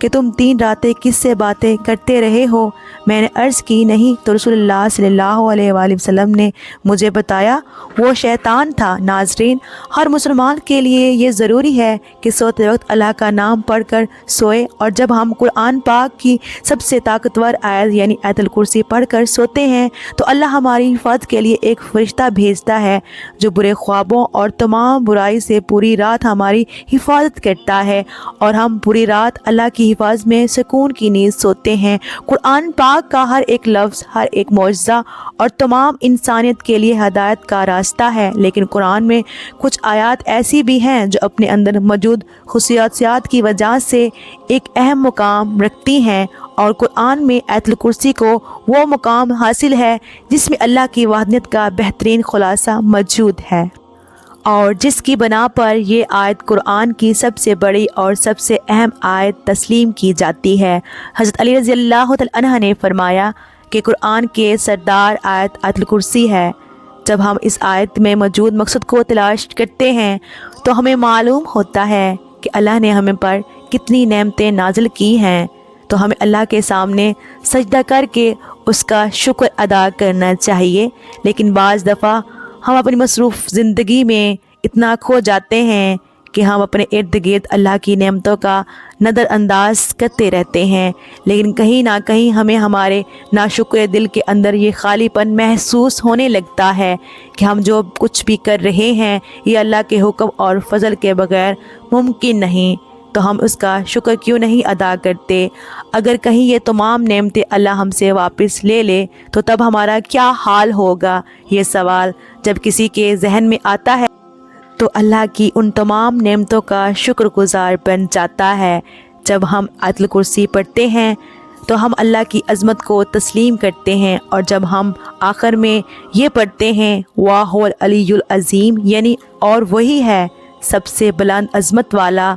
کہ تم 3 راتیں کس سے باتیں کرتے رہے ہو؟ میں نے عرض کی نہیں، تو رسول اللہ صلی اللہ علیہ وآلہ وسلم نے مجھے بتایا وہ شیطان تھا۔ ناظرین، ہر مسلمان کے لیے یہ ضروری ہے کہ سوتے وقت اللہ کا نام پڑھ کر سوئے، اور جب ہم قرآن پاک کی سب سے طاقتور آیت یعنی آیت الکرسی پڑھ کر سوتے ہیں تو اللہ ہماری حفاظت کے لیے ایک فرشتہ بھیجتا ہے جو برے خوابوں اور تمام برائی سے پوری رات ہماری حفاظت کرتا ہے، اور ہم پوری رات اللہ کی حفاظت میں سکون کی نیند سوتے ہیں۔ قرآن پاک کا ہر ایک لفظ، ہر ایک معجزہ اور تمام انسانیت کے لیے ہدایت کا راستہ ہے، لیکن قرآن میں کچھ آیات ایسی بھی ہیں جو اپنے اندر موجود خصوصیات کی وجہ سے ایک اہم مقام رکھتی ہیں، اور قرآن میں آیت الکرسی کو وہ مقام حاصل ہے جس میں اللہ کی وحدانیت کا بہترین خلاصہ موجود ہے، اور جس کی بنا پر یہ آیت قرآن کی سب سے بڑی اور سب سے اہم آیت تسلیم کی جاتی ہے۔ حضرت علی رضی اللہ تعالی عنہ نے فرمایا کہ قرآن کے سردار آیت آیت الکرسی ہے۔ جب ہم اس آیت میں موجود مقصد کو تلاش کرتے ہیں تو ہمیں معلوم ہوتا ہے کہ اللہ نے ہمیں پر کتنی نعمتیں نازل کی ہیں، تو ہمیں اللہ کے سامنے سجدہ کر کے اس کا شکر ادا کرنا چاہیے۔ لیکن بعض دفعہ ہم اپنی مصروف زندگی میں اتنا کھو جاتے ہیں کہ ہم اپنے ارد گرد اللہ کی نعمتوں کا نظر انداز کرتے رہتے ہیں، لیکن کہیں نہ کہیں ہمیں ہمارے ناشکر دل کے اندر یہ خالی پن محسوس ہونے لگتا ہے کہ ہم جو کچھ بھی کر رہے ہیں یہ اللہ کے حکم اور فضل کے بغیر ممکن نہیں، تو ہم اس کا شکر کیوں نہیں ادا کرتے؟ اگر کہیں یہ تمام نعمتیں اللہ ہم سے واپس لے لے تو تب ہمارا کیا حال ہوگا؟ یہ سوال جب کسی کے ذہن میں آتا ہے تو اللہ کی ان تمام نعمتوں کا شکر گزار بن جاتا ہے۔ جب ہم آیت الکرسی پڑھتے ہیں تو ہم اللہ کی عظمت کو تسلیم کرتے ہیں، اور جب ہم آخر میں یہ پڑھتے ہیں وَهُوَ الْعَلِيُّ الْعَظِيمُ یعنی اور وہی ہے سب سے بلند عظمت والا،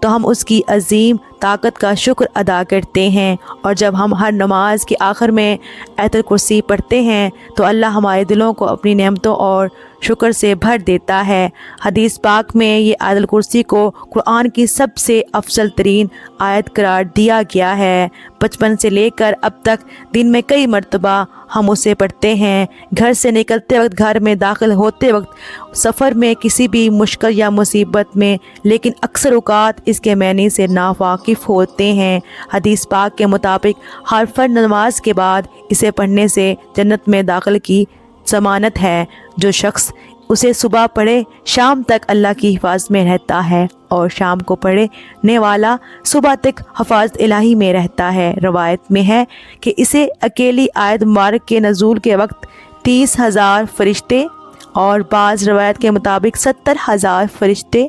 تو ہم اس کی عظیم طاقت کا شکر ادا کرتے ہیں۔ اور جب ہم ہر نماز کے آخر میں آیت الکرسی پڑھتے ہیں تو اللہ ہمارے دلوں کو اپنی نعمتوں اور شکر سے بھر دیتا ہے۔ حدیث پاک میں یہ آیت الکرسی کو قرآن کی سب سے افضل ترین آیت قرار دیا گیا ہے۔ بچپن سے لے کر اب تک دن میں کئی مرتبہ ہم اسے پڑھتے ہیں، گھر سے نکلتے وقت، گھر میں داخل ہوتے وقت، سفر میں، کسی بھی مشکل یا مصیبت میں، لیکن اکثر اوقات اس کے معنی سے ناواقف ہوتے ہیں۔ حدیث پاک کے مطابق ہر فرض نماز کے بعد اسے پڑھنے سے جنت میں داخل کی ضمانت ہے۔ جو شخص اسے صبح پڑھے شام تک اللہ کی حفاظت میں رہتا ہے، اور شام کو پڑھنے والا صبح تک حفاظت الہی میں رہتا ہے۔ روایت میں ہے کہ اسے اکیلی آیت مبارک کے نزول کے وقت 30,000 فرشتے اور بعض روایت کے مطابق 70,000 فرشتے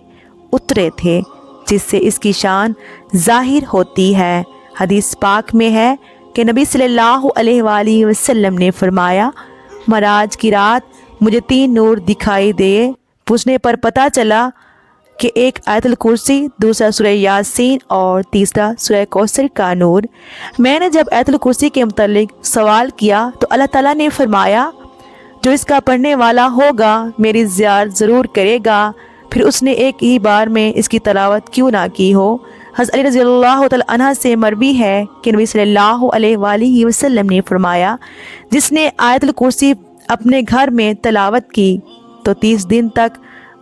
اترے تھے، جس سے اس کی شان ظاہر ہوتی ہے۔ حدیث پاک میں ہے کہ نبی صلی اللہ علیہ وآلہ وسلم نے فرمایا، معراج کی رات مجھے 3 نور دکھائی دیے۔ پوچھنے پر پتہ چلا کہ ایک آیت الکرسی، دوسرا سورہ یاسین اور تیسرا سورہ کوثر کا نور۔ میں نے جب آیت الکرسی کے متعلق سوال کیا تو اللہ تعالیٰ نے فرمایا، جو اس کا پڑھنے والا ہوگا میری زیارت ضرور کرے گا، پھر اس نے ایک ہی بار میں اس کی تلاوت کیوں نہ کی ہو۔ حضرت علی رضی اللہ تعالی عنہ سے مروی ہے کہ نبی صلی اللہ علیہ وآلہ وسلم نے فرمایا، جس نے آیت الکرسی اپنے گھر میں تلاوت کی تو 30 دن تک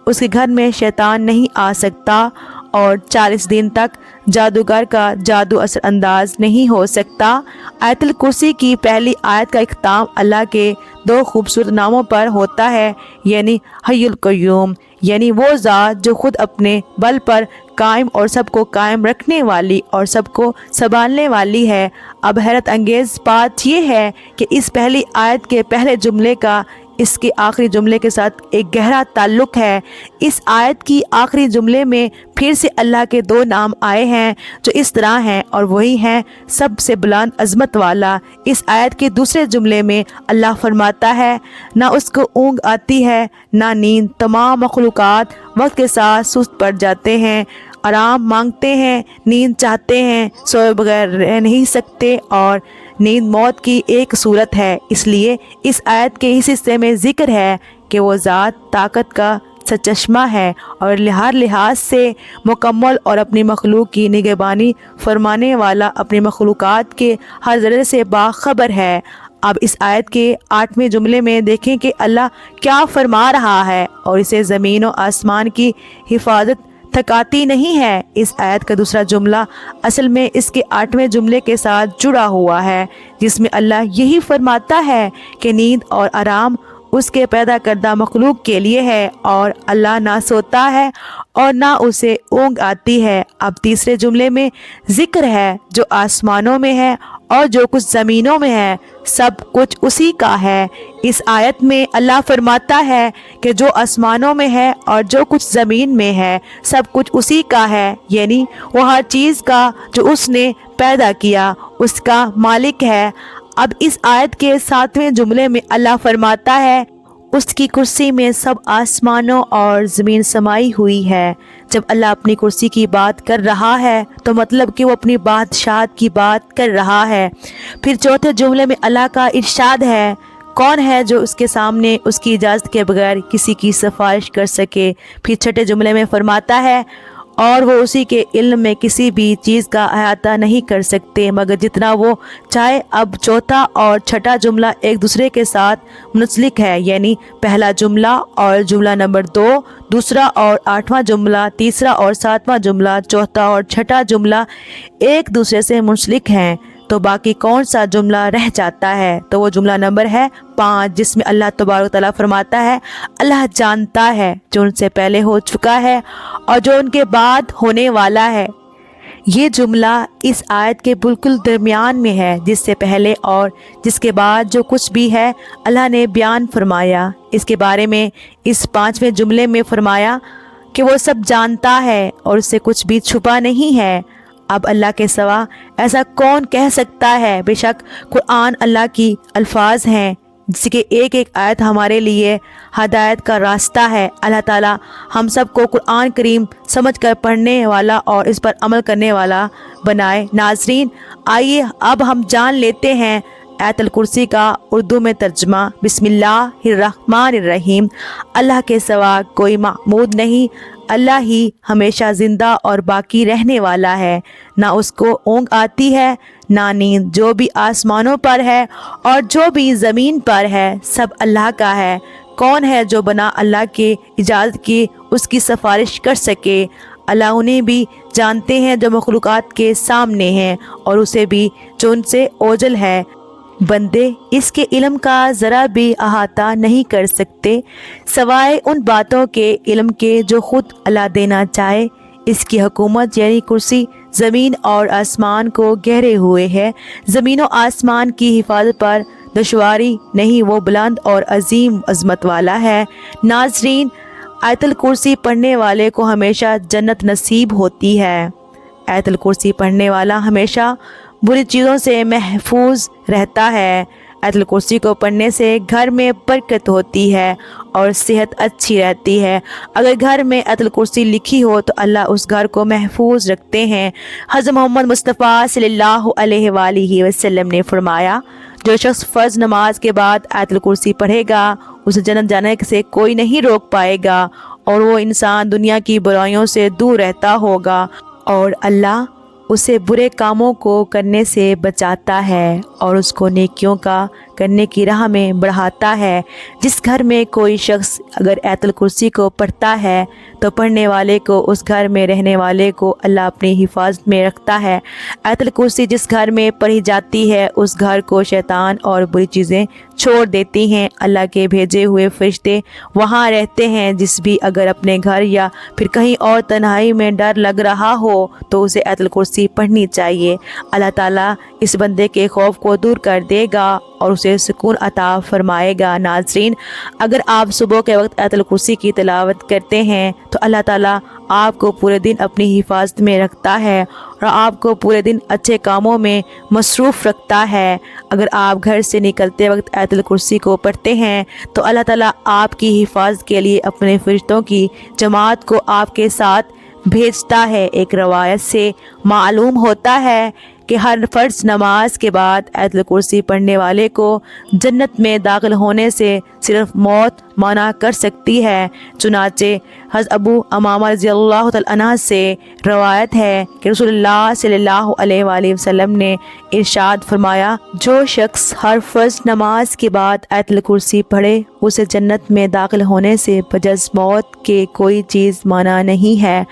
اس کے گھر میں شیطان نہیں آ سکتا، اور 40 دن تک جادوگر کا جادو اثر انداز نہیں ہو سکتا۔ آیت الکرسی کی پہلی آیت کا اختتام اللہ کے 2 خوبصورت ناموں پر ہوتا ہے، یعنی حی القیوم، یعنی وہ ذات جو خود اپنے بل پر قائم اور سب کو قائم رکھنے والی اور سب کو سنبھالنے والی ہے۔ اب حیرت انگیز بات یہ ہے کہ اس پہلی آیت کے پہلے جملے کا اس کے آخری جملے کے ساتھ ایک گہرا تعلق ہے۔ اس آیت کی آخری جملے میں پھر سے اللہ کے 2 نام آئے ہیں جو اس طرح ہیں، اور وہی ہیں سب سے بلند عظمت والا۔ اس آیت کے دوسرے جملے میں اللہ فرماتا ہے، نہ اس کو اونگ آتی ہے نہ نیند، تمام مخلوقات وقت کے ساتھ سست پڑ جاتے ہیں، آرام مانگتے ہیں، نیند چاہتے ہیں، سوئے بغیر رہ نہیں سکتے، اور نیند موت کی ایک صورت ہے۔ اس لیے اس آیت کے اس حصے میں ذکر ہے کہ وہ ذات طاقت کا سچشمہ ہے اور ہر لحاظ سے مکمل اور اپنی مخلوق کی نگہبانی فرمانے والا اپنی مخلوقات کے ہر ذرے سے باخبر ہے۔ اب اس آیت کے 8ویں جملے میں دیکھیں کہ اللہ کیا فرما رہا ہے اور اسے زمین و آسمان کی حفاظت تھکاتی نہیں ہے۔ اس آیت کا دوسرا جملہ اصل میں اس کے 8ویں جملے کے ساتھ جڑا ہوا ہے، جس میں اللہ یہی فرماتا ہے کہ نیند اور آرام اس کے پیدا کردہ مخلوق کے لیے ہے اور اللہ نہ سوتا ہے اور نہ اسے اونگ آتی ہے۔ اب تیسرے جملے میں ذکر ہے جو آسمانوں میں ہے اور جو کچھ زمینوں میں ہے سب کچھ اسی کا ہے۔ اس آیت میں اللہ فرماتا ہے کہ جو آسمانوں میں ہے اور جو کچھ زمین میں ہے سب کچھ اسی کا ہے، یعنی وہ ہر چیز کا جو اس نے پیدا کیا اس کا مالک ہے۔ اب اس آیت کے 7ویں جملے میں اللہ فرماتا ہے اس کی کرسی میں سب آسمانوں اور زمین سمائی ہوئی ہے۔ جب اللہ اپنی کرسی کی بات کر رہا ہے تو مطلب کہ وہ اپنی بادشاہت کی بات کر رہا ہے۔ پھر چوتھے جملے میں اللہ کا ارشاد ہے، کون ہے جو اس کے سامنے اس کی اجازت کے بغیر کسی کی سفارش کر سکے۔ پھر چھٹے جملے میں فرماتا ہے اور وہ اسی کے علم میں کسی بھی چیز کا احاطہ نہیں کر سکتے مگر جتنا وہ چاہے۔ اب چوتھا اور چھٹا جملہ ایک دوسرے کے ساتھ منسلک ہے، یعنی پہلا جملہ اور جملہ نمبر 2، دوسرا اور 8واں جملہ، تیسرا اور 7واں جملہ، چوتھا اور چھٹا جملہ ایک دوسرے سے منسلک ہیں۔ تو باقی کون سا جملہ رہ جاتا ہے؟ تو وہ جملہ نمبر ہے 5، جس میں اللہ تبارک تعالیٰ فرماتا ہے اللہ جانتا ہے جو ان سے پہلے ہو چکا ہے اور جو ان کے بعد ہونے والا ہے۔ یہ جملہ اس آیت کے بالکل درمیان میں ہے، جس سے پہلے اور جس کے بعد جو کچھ بھی ہے اللہ نے بیان فرمایا۔ اس کے بارے میں اس 5ویں جملے میں فرمایا کہ وہ سب جانتا ہے اور اس سے کچھ بھی چھپا نہیں ہے۔ اب اللہ کے سوا ایسا کون کہہ سکتا ہے؟ بے شک قرآن اللہ کی الفاظ ہیں جس کے ایک ایک آیت ہمارے لیے ہدایت کا راستہ ہے۔ اللہ تعالیٰ ہم سب کو قرآن کریم سمجھ کر پڑھنے والا اور اس پر عمل کرنے والا بنائے۔ ناظرین، آئیے اب ہم جان لیتے ہیں آیت الکرسی کا اردو میں ترجمہ۔ بسم اللہ الرحمن الرحیم۔ اللہ کے سوا کوئی معبود نہیں، اللہ ہی ہمیشہ زندہ اور باقی رہنے والا ہے، نہ اس کو اونگ آتی ہے نہ نیند۔ جو بھی آسمانوں پر ہے اور جو بھی زمین پر ہے سب اللہ کا ہے۔ کون ہے جو بنا اللہ کی اجازت کی اس کی سفارش کر سکے؟ اللہ انہیں بھی جانتے ہیں جو مخلوقات کے سامنے ہیں اور اسے بھی جو ان سے اوجل ہے۔ بندے اس کے علم کا ذرا بھی احاطہ نہیں کر سکتے سوائے ان باتوں کے علم کے جو خود اللہ دینا چاہے۔ اس کی حکومت یعنی کرسی زمین اور آسمان کو گھیرے ہوئے ہے۔ زمین و آسمان کی حفاظت پر دشواری نہیں، وہ بلند اور عظیم عظمت والا ہے۔ ناظرین، آیت الکرسی پڑھنے والے کو ہمیشہ جنت نصیب ہوتی ہے۔ آیت الکرسی پڑھنے والا ہمیشہ بری چیزوں سے محفوظ رہتا ہے۔ آیت الکرسی کو پڑھنے سے گھر میں برکت ہوتی ہے اور صحت اچھی رہتی ہے۔ اگر گھر میں آیت الکرسی لکھی ہو تو اللہ اس گھر کو محفوظ رکھتے ہیں۔ حضرت محمد مصطفیٰ صلی اللہ علیہ وآلہ وسلم نے فرمایا، جو شخص فرض نماز کے بعد آیت الکرسی پڑھے گا اسے جنت جانے سے کوئی نہیں روک پائے گا اور وہ انسان دنیا کی برائیوں سے دور رہتا ہوگا اور اللہ اسے برے کاموں کو کرنے سے بچاتا ہے اور اس کو نیکیوں کا کرنے کی راہ میں بڑھاتا ہے۔ جس گھر میں کوئی شخص اگر آیت الکرسی کو پڑھتا ہے تو پڑھنے والے کو اس گھر میں رہنے والے کو اللہ اپنی حفاظت میں رکھتا ہے۔ آیت الکرسی جس گھر میں پڑھی جاتی ہے اس گھر کو شیطان اور بری چیزیں چھوڑ دیتی ہیں۔ اللہ کے بھیجے ہوئے فرشتے وہاں رہتے ہیں۔ جس بھی اگر اپنے گھر یا پھر کہیں اور تنہائی میں ڈر لگ رہا ہو تو اسے آیت الکرسی پڑھنی چاہیے۔ اللہ تعالیٰ اس بندے کے خوف کو دور کر دے گا اور اسے سکون عطا فرمائے گا۔ ناظرین، اگر آپ صبح کے وقت آیت الکرسی کی تلاوت کرتے ہیں تو اللہ تعالیٰ آپ کو پورے دن اپنی حفاظت میں رکھتا ہے اور آپ کو پورے دن اچھے کاموں میں مصروف رکھتا ہے۔ اگر آپ گھر سے نکلتے وقت آیت الکرسی کو پڑھتے ہیں تو اللہ تعالیٰ آپ کی حفاظت کے لیے اپنے فرشتوں کی جماعت کو آپ کے ساتھ بھیجتا ہے۔ ایک روایت سے معلوم ہوتا ہے کہ ہر فرض نماز کے بعد آیت الکرسی پڑھنے والے کو جنت میں داخل ہونے سے صرف موت منع کر سکتی ہے۔ چنانچہ حضرت ابو امامہ رضی اللہ تعالیٰ عنہ سے روایت ہے کہ رسول اللہ صلی اللہ علیہ وآلہ وسلم نے ارشاد فرمایا، جو شخص ہر فرض نماز کے بعد آیت الکرسی پڑھے اسے جنت میں داخل ہونے سے بجز موت کے کوئی چیز منع نہیں ہے۔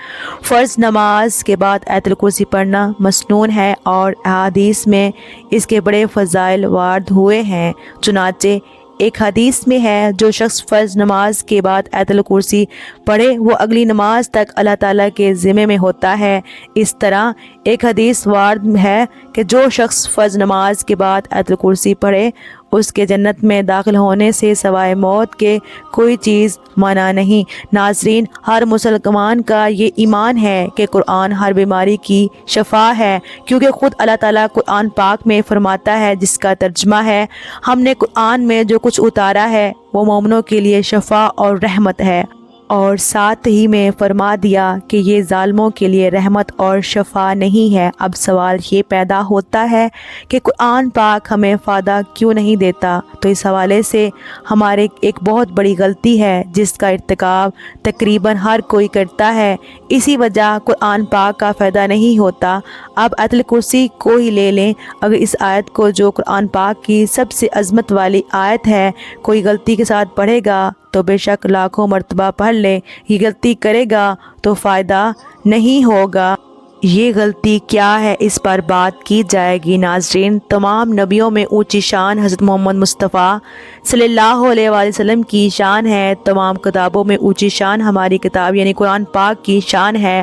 فرض نماز کے بعد آیت الکرسی پڑھنا مسنون ہے اور احادیث میں اس کے بڑے فضائل وارد ہوئے ہیں۔ چنانچہ ایک حدیث میں ہے، جو شخص فرض نماز کے بعد آیت الکرسی پڑھے وہ اگلی نماز تک اللہ تعالیٰ کے ذمے میں ہوتا ہے۔ اس طرح ایک حدیث وارد ہے کہ جو شخص فرض نماز کے بعد آیت الکرسی پڑھے اس کے جنت میں داخل ہونے سے سوائے موت کے کوئی چیز منع نہیں۔ ناظرین، ہر مسلمان کا یہ ایمان ہے کہ قرآن ہر بیماری کی شفا ہے، کیونکہ خود اللہ تعالیٰ قرآن پاک میں فرماتا ہے، جس کا ترجمہ ہے، ہم نے قرآن میں جو کچھ اتارا ہے وہ مومنوں کے لیے شفا اور رحمت ہے، اور ساتھ ہی میں فرما دیا کہ یہ ظالموں کے لیے رحمت اور شفا نہیں ہے۔ اب سوال یہ پیدا ہوتا ہے کہ قرآن پاک ہمیں فائدہ کیوں نہیں دیتا؟ تو اس حوالے سے ہمارے ایک بہت بڑی غلطی ہے جس کا ارتکاب تقریباً ہر کوئی کرتا ہے، اسی وجہ قرآن پاک کا فائدہ نہیں ہوتا۔ اب آیت الکرسی کو ہی لے لیں، اگر اس آیت کو جو قرآن پاک کی سب سے عظمت والی آیت ہے کوئی غلطی کے ساتھ پڑھے گا تو بے شک لاکھوں مرتبہ پڑھ لے، یہ غلطی کرے گا تو فائدہ نہیں ہوگا۔ یہ غلطی کیا ہے اس پر بات کی جائے گی۔ ناظرین، تمام نبیوں میں اونچی شان حضرت محمد مصطفیٰ صلی اللہ علیہ وآلہ وسلم کی شان ہے۔ تمام کتابوں میں اونچی شان ہماری کتاب یعنی قرآن پاک کی شان ہے،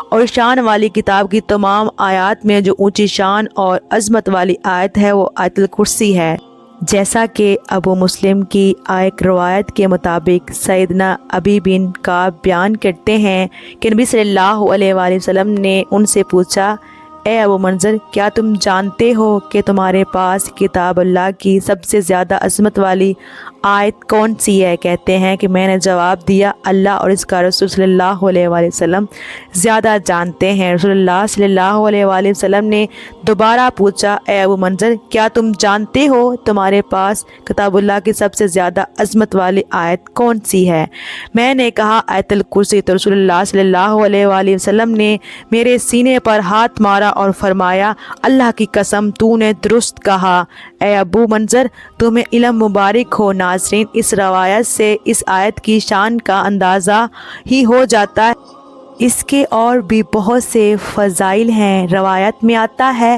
اور شان والی کتاب کی تمام آیات میں جو اونچی شان اور عظمت والی آیت ہے وہ آیت الکرسی ہے۔ جیسا کہ ابو مسلم کی ایک روایت کے مطابق سیدنا ابی بن کعب بیان کرتے ہیں کہ نبی صلی اللہ علیہ وآلہ وسلم نے ان سے پوچھا، اے ابو منذر، کیا تم جانتے ہو کہ تمہارے پاس کتاب اللہ کی سب سے زیادہ عظمت والی آیت کون سی ہے؟ کہتے ہیں کہ میں نے جواب دیا، اللہ اور اس کا رسول صلی اللہ علیہ وآلہ وسلم زیادہ جانتے ہیں۔ رسول اللہ صلی اللہ علیہ وآلہ وسلم نے دوبارہ پوچھا، اے ابو منذر، کیا تم جانتے ہو تمہارے پاس کتاب اللہ کی سب سے زیادہ عظمت والی آیت کون سی ہے؟ میں نے کہا، آیت الکرسی۔ تو رسول اللہ صلی اللہ علیہ وآلہ وسلم نے میرے سینے پر ہاتھ مارا اور فرمایا، اللہ کی قسم تو نے درست کہا، اے ابو منذر، تمہیں علم مبارک ہو۔ ناظرین، اس روایت سے اس آیت کی شان کا اندازہ ہی ہو جاتا ہے۔ اس کے اور بھی بہت سے فضائل ہیں۔ روایت میں آتا ہے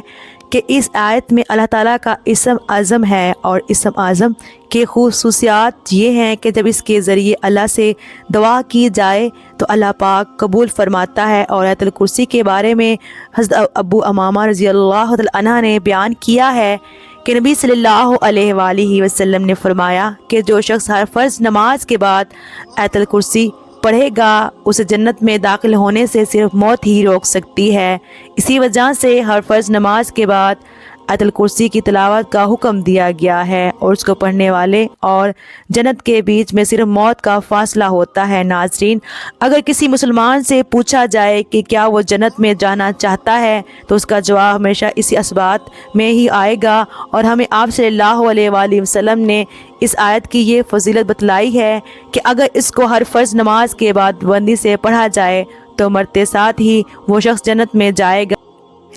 کہ اس آیت میں اللہ تعالیٰ کا اسم اعظم ہے، اور اسم اعظم کے خصوصیات یہ ہیں کہ جب اس کے ذریعے اللہ سے دعا کی جائے تو اللہ پاک قبول فرماتا ہے۔ اور آیت الکرسی کے بارے میں حضرت ابو امامہ رضی اللہ تعالیٰ عنہ نے بیان کیا ہے کہ نبی صلی اللہ علیہ وآلہ وسلم نے فرمایا کہ جو شخص ہر فرض نماز کے بعد آیت الکرسی پڑھے گا اسے جنت میں داخل ہونے سے صرف موت ہی روک سکتی ہے۔ اسی وجہ سے ہر فرض نماز کے بعد آیت الکرسی کی تلاوت کا حکم دیا گیا ہے، اور اس کو پڑھنے والے اور جنت کے بیچ میں صرف موت کا فاصلہ ہوتا ہے۔ ناظرین، اگر کسی مسلمان سے پوچھا جائے کہ کیا وہ جنت میں جانا چاہتا ہے تو اس کا جواب ہمیشہ اسی اسبات میں ہی آئے گا، اور ہمیں آپ صلی اللہ علیہ وآلہ وسلم نے اس آیت کی یہ فضیلت بتلائی ہے کہ اگر اس کو ہر فرض نماز کے بعد بندی سے پڑھا جائے تو مرتے ساتھ ہی وہ شخص جنت میں جائے گا۔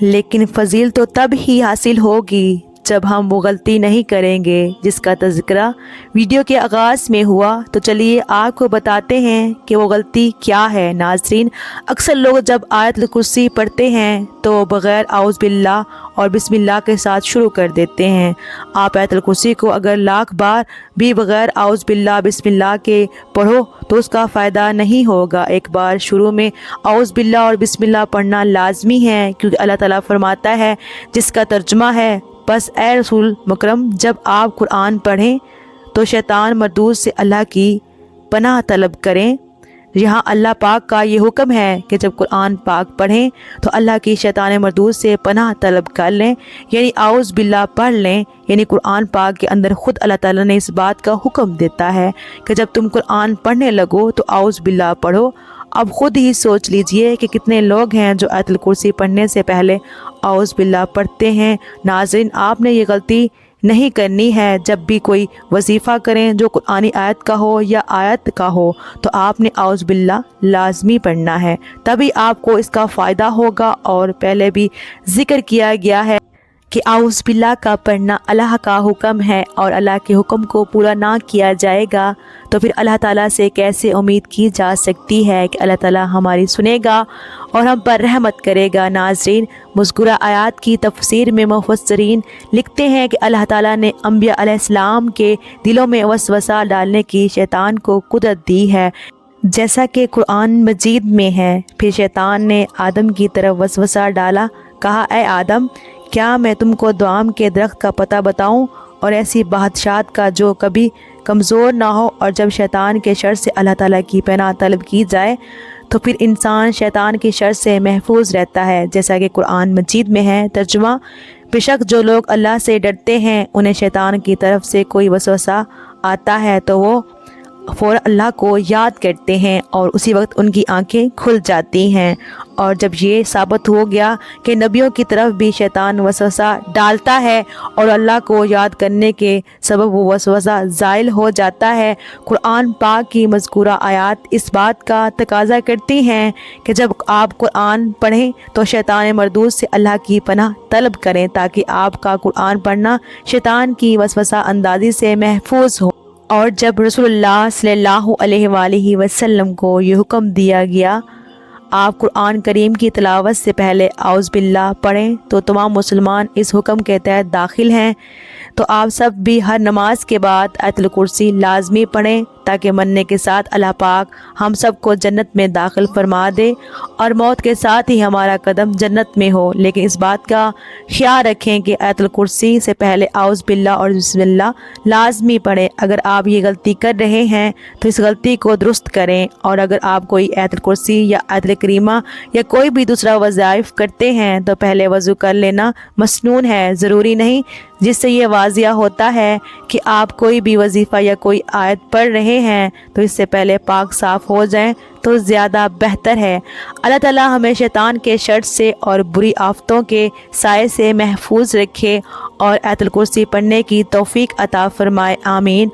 لیکن فضیلت تو تب ہی حاصل ہوگی جب ہم وہ غلطی نہیں کریں گے جس کا تذکرہ ویڈیو کے آغاز میں ہوا۔ تو چلیے آپ کو بتاتے ہیں کہ وہ غلطی کیا ہے۔ ناظرین، اکثر لوگ جب آیت الکرسی پڑھتے ہیں تو بغیر اعوذ باللہ اور بسم اللہ کے ساتھ شروع کر دیتے ہیں۔ آپ آیت الکرسی کو اگر لاکھ بار بھی بغیر اعوذ باللہ بسم اللہ کے پڑھو تو اس کا فائدہ نہیں ہوگا۔ ایک بار شروع میں اعوذ باللہ اور بسم اللہ پڑھنا لازمی ہے، کیونکہ اللہ تعالیٰ فرماتا ہے، جس کا ترجمہ ہے، بس اے رسول مکرم، جب آپ قرآن پڑھیں تو شیطان مردود سے اللہ کی پناہ طلب کریں۔ یہاں اللہ پاک کا یہ حکم ہے کہ جب قرآن پاک پڑھیں تو اللہ کی شیطان مردود سے پناہ طلب کر لیں، یعنی اعوذ باللہ پڑھ لیں۔ یعنی قرآن پاک کے اندر خود اللہ تعالیٰ نے اس بات کا حکم دیتا ہے کہ جب تم قرآن پڑھنے لگو تو اعوذ باللہ پڑھو۔ اب خود ہی سوچ لیجئے کہ کتنے لوگ ہیں جو آیت الکرسی پڑھنے سے پہلے اعوذ باللہ پڑھتے ہیں۔ ناظرین، آپ نے یہ غلطی نہیں کرنی ہے۔ جب بھی کوئی وظیفہ کریں جو قرآنی آیت کا ہو یا آیت کا ہو تو آپ نے اعوذ باللہ لازمی پڑھنا ہے، تبھی آپ کو اس کا فائدہ ہوگا۔ اور پہلے بھی ذکر کیا گیا ہے کہ اعوذ باللہ کا پڑھنا اللہ کا حکم ہے، اور اللہ کے حکم کو پورا نہ کیا جائے گا تو پھر اللہ تعالیٰ سے کیسے امید کی جا سکتی ہے کہ اللہ تعالیٰ ہماری سنے گا اور ہم پر رحمت کرے گا۔ ناظرین، مذکورہ آیات کی تفسیر میں مفسرین لکھتے ہیں کہ اللہ تعالیٰ نے انبیاء علیہ السلام کے دلوں میں وسوسہ ڈالنے کی شیطان کو قدرت دی ہے، جیسا کہ قرآن مجید میں ہے۔ پھر شیطان نے آدم کی طرف وسوسہ ڈالا، کہا اے آدم، کیا میں تم کو دعام کے درخت کا پتہ بتاؤں اور ایسی بادشاہت کا جو کبھی کمزور نہ ہو؟ اور جب شیطان کے شر سے اللہ تعالیٰ کی پناہ طلب کی جائے تو پھر انسان شیطان کی شر سے محفوظ رہتا ہے، جیسا کہ قرآن مجید میں ہے۔ ترجمہ: بے شک جو لوگ اللہ سے ڈرتے ہیں انہیں شیطان کی طرف سے کوئی وسوسہ آتا ہے تو وہ فوراً اللہ کو یاد کرتے ہیں اور اسی وقت ان کی آنکھیں کھل جاتی ہیں۔ اور جب یہ ثابت ہو گیا کہ نبیوں کی طرف بھی شیطان وسوسہ ڈالتا ہے اور اللہ کو یاد کرنے کے سبب وہ وسوسہ زائل ہو جاتا ہے، قرآن پاک کی مذکورہ آیات اس بات کا تقاضا کرتی ہیں کہ جب آپ قرآن پڑھیں تو شیطان مردود سے اللہ کی پناہ طلب کریں تاکہ آپ کا قرآن پڑھنا شیطان کی وسوسہ اندازی سے محفوظ ہو۔ اور جب رسول اللہ صلی اللہ علیہ وآلہ وسلم کو یہ حکم دیا گیا آپ قرآن کریم کی تلاوت سے پہلے اعوذ باللہ پڑھیں تو تمام مسلمان اس حکم کے تحت داخل ہیں، تو آپ سب بھی ہر نماز کے بعد آیت الکرسی لازمی پڑھیں تاکہ مرنے کے ساتھ اللہ پاک ہم سب کو جنت میں داخل فرما دے اور موت کے ساتھ ہی ہمارا قدم جنت میں ہو۔ لیکن اس بات کا خیال رکھیں کہ آیت الکرسی سے پہلے اعوذ باللہ اور بسم اللہ لازمی پڑھیں۔ اگر آپ یہ غلطی کر رہے ہیں تو اس غلطی کو درست کریں، اور اگر آپ کوئی آیت الکرسی یا آیت کریمہ یا کوئی بھی دوسرا وظائف کرتے ہیں تو پہلے وضو کر لینا مسنون ہے، ضروری نہیں، جس سے یہ واضح ہوتا ہے کہ آپ کوئی بھی وظیفہ یا کوئی آیت پڑھ رہے ہیں تو اس سے پہلے پاک صاف ہو جائیں تو زیادہ بہتر ہے۔ اللہ تعالیٰ ہمیں شیطان کے شر سے اور بری آفتوں کے سائے سے محفوظ رکھے اور آیت الکرسی پڑھنے کی توفیق عطا فرمائے، آمین۔